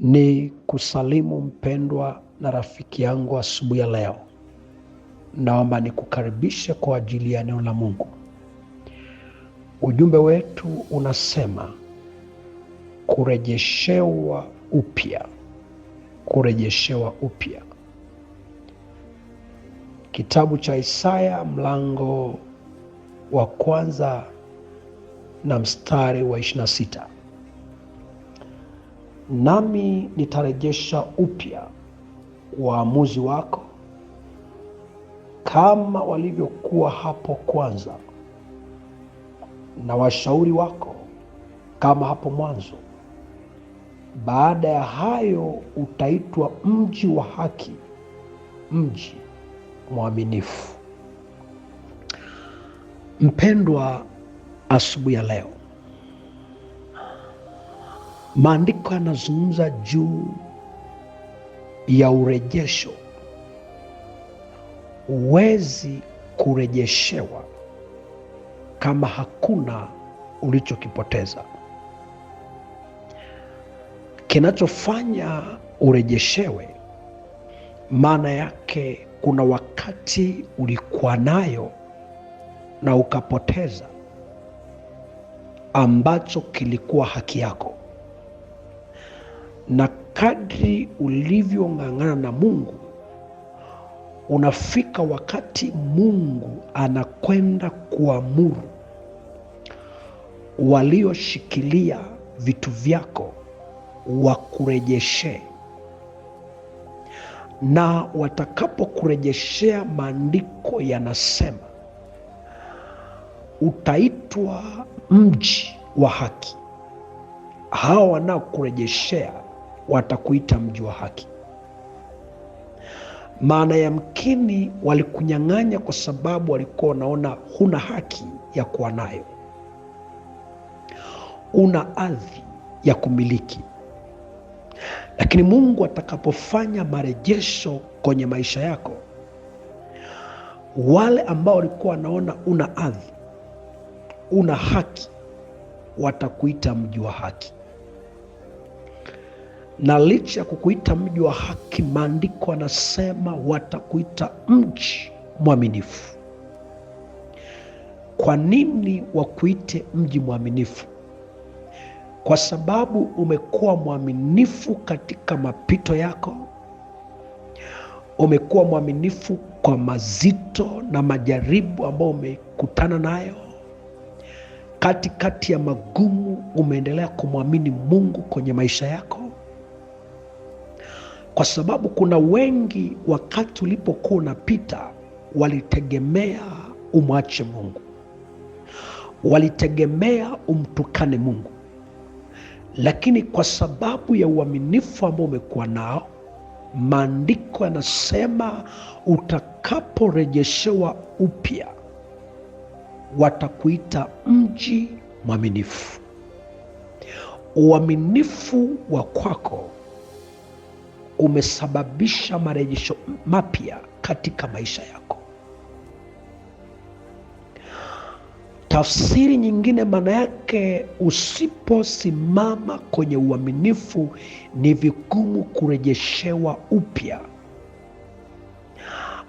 Ni kusalimu mpendwa na rafiki yangu asubuhi ya leo. Naomba nikukaribishe kwa ajili ya neno la Mungu. Ujumbe wetu unasema kurejeshewa upya. Kurejeshewa upya. Kitabu cha Isaya mlango wa 1 na mstari wa 26. Nami nitarejesha upya waamuzi wako kama walivyokuwa hapo kwanza, na washauri wako kama hapo mwanzo. Baada ya hayo utaitwa mji wa haki, mji mwaminifu. Mpendwa, asubuhi ya leo maandiko yanazungumza juu ya urejesho. Huwezi kurejeshewa kama hakuna ulichokipoteza. Kinachofanya urejeshewe, maana yake kuna wakati ulikuwa nayo na ukapoteza ambacho kilikuwa haki yako. Na kadri ulivyong'ang'ana na Mungu, unafika wakati Mungu anakwenda kuamuru walioshikilia vitu vyako wakurejeshee. Na watakapokurejeshea, maandiko yanasema utaitwa mji wa haki. Hao wanaokurejeshea watakuita mji wa haki. Maana yamkini walikunyang'anya kwa sababu walikuwa wanaona huna haki ya kuwa nayo, una ardhi ya kumiliki. Lakini Mungu atakapofanya marejesho kwenye maisha yako, wale ambao walikuwa wanaona una ardhi, una haki, watakuita mji wa haki. Na licha ya kukuita mji wa haki, maandiko yanasema watakuita mji mwaminifu. Kwa nini wakuite mji mwaminifu? Kwa sababu umekuwa mwaminifu katika mapito yako. Umekuwa mwaminifu kwa mazito na majaribu ambayo umekutana nayo. Katikati ya magumu umeendelea kumwamini Mungu kwenye maisha yako. Kwa sababu kuna wengi wakati ulipokuwa unapita walitegemea umwache Mungu, walitegemea umtukane Mungu. Lakini kwa sababu ya uaminifu ambao umekuwa nao, maandiko yanasema utakaporejeshewa upya, watakuita mji mwaminifu. Uaminifu wa kwako umesababisha marejesho mapya katika maisha yako. Tafsiri nyingine, maana yake usiposimama kwenye uaminifu, ni vigumu kurejeshewa upya.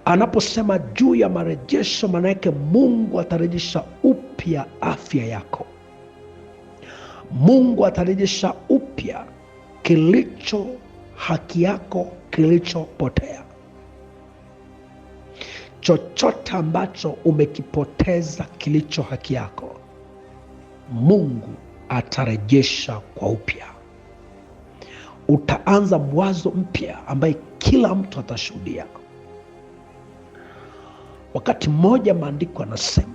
Anaposema juu ya marejesho, maana yake Mungu atarejesha upya afya yako. Mungu atarejesha upya kilicho haki yako, kilichopotea. Chochote ambacho umekipoteza kilicho haki yako, Mungu atarejesha kwa upya. Utaanza mwanzo mpya ambaye kila mtu atashuhudia. Wakati mmoja maandiko anasema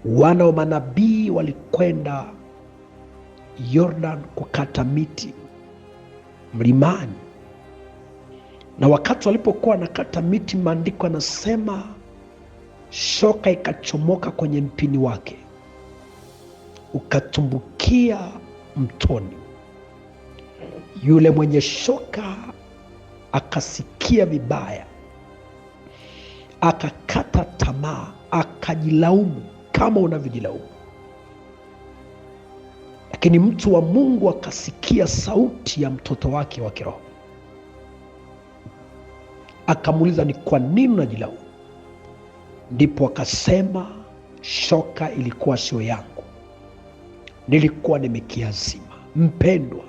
wana wa manabii walikwenda Yordan kukata miti mlimani, na wakati walipokuwa nakata miti, maandiko anasema shoka ikachomoka kwenye mpini wake, ukatumbukia mtoni. Yule mwenye shoka akasikia vibaya, akakata tamaa, akajilaumu kama unavyojilaumu. Lakini mtu wa Mungu akasikia sauti ya mtoto wake wa kiroho, akamuuliza, ni kwa nini unajilaumu? Ndipo akasema, shoka ilikuwa sio yangu, nilikuwa nimekiazima. Mpendwa,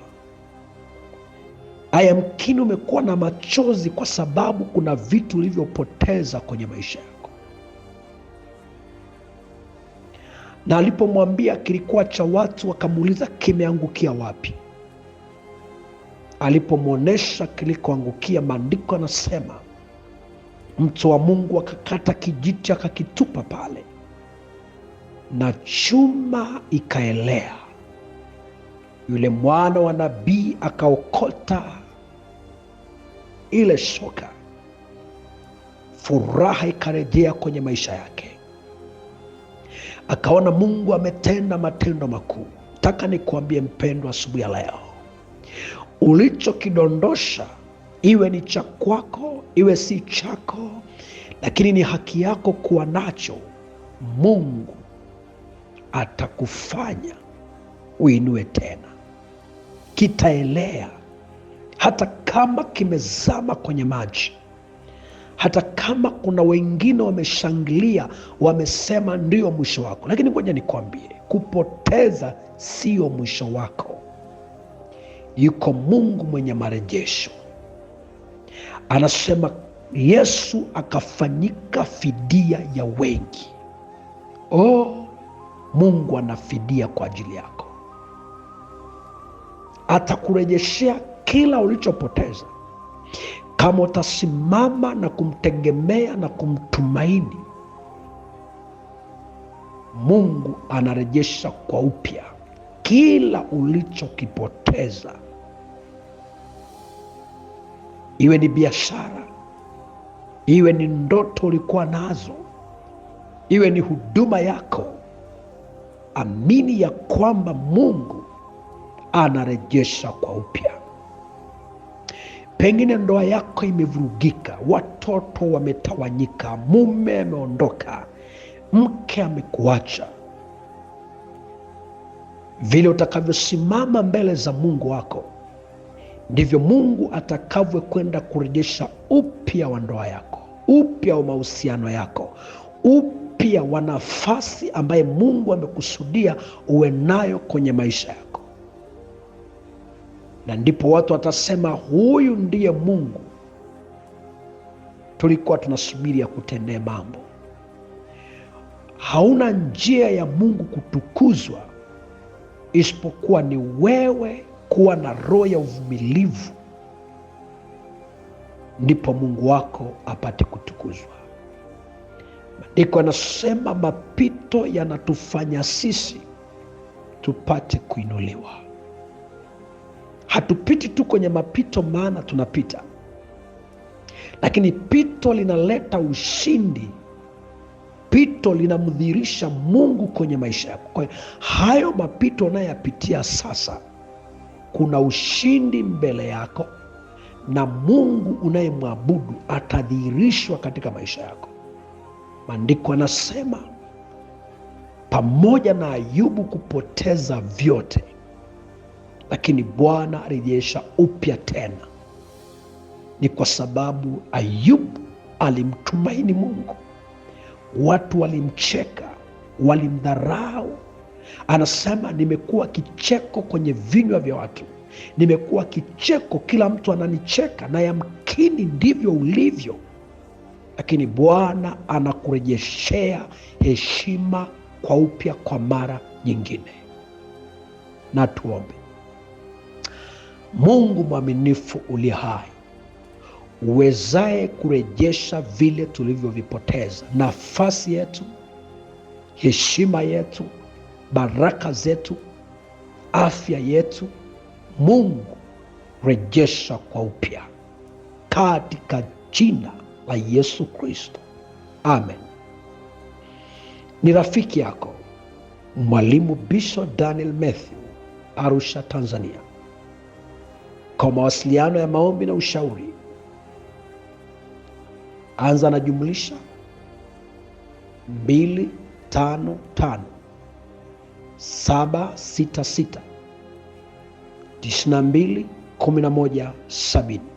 ayamkini umekuwa na machozi kwa sababu kuna vitu ulivyopoteza kwenye maisha yako. Na alipomwambia kilikuwa cha watu, akamuuliza kimeangukia wapi? Alipomwonyesha kilikoangukia, maandiko anasema mtu wa Mungu akakata kijiti akakitupa pale, na chuma ikaelea. Yule mwana wa nabii akaokota ile shoka, furaha ikarejea kwenye maisha yake, akaona Mungu ametenda matendo makuu. Nataka nikuambie mpendwa, asubuhi ya leo, ulichokidondosha, iwe ni cha kwako, iwe si chako, lakini ni haki yako kuwa nacho, Mungu atakufanya uinue tena. Kitaelea, hata kama kimezama kwenye maji, hata kama kuna wengine wameshangilia, wamesema ndio mwisho wako. Lakini ngoja nikwambie, kupoteza sio mwisho wako. Yuko Mungu mwenye marejesho. Anasema Yesu akafanyika fidia ya wengi. Mungu anafidia kwa ajili yako. Atakurejeshea kila ulichopoteza kama utasimama na kumtegemea na kumtumaini. Mungu anarejesha kwa upya kila ulichokipoteza, iwe ni biashara, iwe ni ndoto ulikuwa nazo, iwe ni huduma yako. Amini ya kwamba Mungu anarejesha kwa upya. Pengine ndoa yako imevurugika, watoto wametawanyika, mume ameondoka, mke amekuacha. Vile utakavyosimama mbele za Mungu wako, ndivyo Mungu atakavyokwenda kurejesha upya wa ndoa yako, upya wa mahusiano yako, upya wa nafasi ambaye Mungu amekusudia uwe nayo kwenye maisha yako. Na ndipo watu watasema, huyu ndiye Mungu tulikuwa tunasubiri ya kutendea mambo. Hauna njia ya Mungu kutukuzwa isipokuwa ni wewe kuwa na roho ya uvumilivu, ndipo Mungu wako apate kutukuzwa. Maandiko yanasema mapito yanatufanya sisi tupate kuinuliwa. Hatupiti tu kwenye mapito maana tunapita, lakini pito linaleta ushindi. Pito linamdhihirisha Mungu kwenye maisha yako. Kwa hiyo hayo mapito unayoyapitia sasa, kuna ushindi mbele yako, na Mungu unayemwabudu atadhihirishwa katika maisha yako. Maandiko yanasema pamoja na Ayubu kupoteza vyote, lakini Bwana arejesha upya tena. Ni kwa sababu Ayubu alimtumaini Mungu. Watu walimcheka, walimdharau. Anasema, nimekuwa kicheko kwenye vinywa vya watu, nimekuwa kicheko, kila mtu ananicheka. Na yamkini ndivyo ulivyo, lakini Bwana anakurejeshea heshima kwa upya kwa mara nyingine. Na tuombe. Mungu mwaminifu uliye hai, uwezaye kurejesha vile tulivyovipoteza, nafasi yetu, heshima yetu, baraka zetu, afya yetu, Mungu rejesha kwa upya katika jina la Yesu Kristo, amen. Ni rafiki yako Mwalimu Bishop Daniel Mathew, Arusha, Tanzania. Kwa mawasiliano ya maombi na ushauri, anza na jumlisha 255 766 92 11 70.